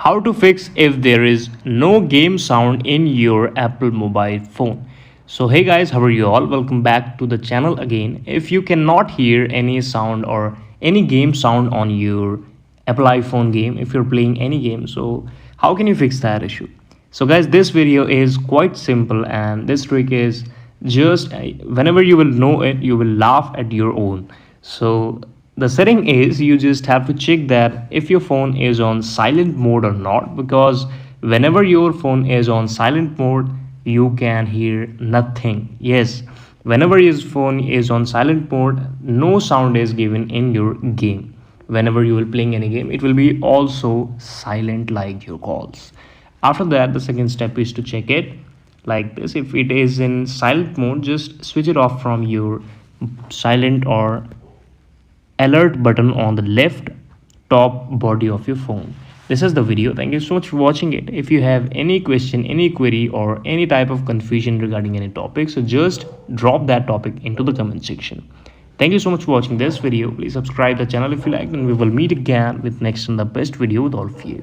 How to fix if there is no game sound in your Apple mobile phone. So hey guys, how are you all? Welcome back to the channel again. If you cannot hear any sound or any game sound on your Apple iPhone game, if you're playing any game, so how can you fix that issue? So guys, this video is quite simple, and this trick is just whenever you will know it, you will laugh at your own. So the setting is, you just have to check that if your phone is on silent mode or not, because whenever your phone is on silent mode you can hear nothing. Yes, whenever your phone is on silent mode, no sound is given in your game. Whenever you will playing any game, it will be also silent like your calls. After that, the second step is to check it like this. If it is in silent mode, just switch it off from your silent or alert button on the left top body of your phone. This is the video. Thank you so much for watching it. If you have any question, any query, or any type of confusion regarding any topic, so just drop that topic into the comment section. Thank you so much for watching this video. Please subscribe the channel if you like, and we will meet again with next and the best video with all of you.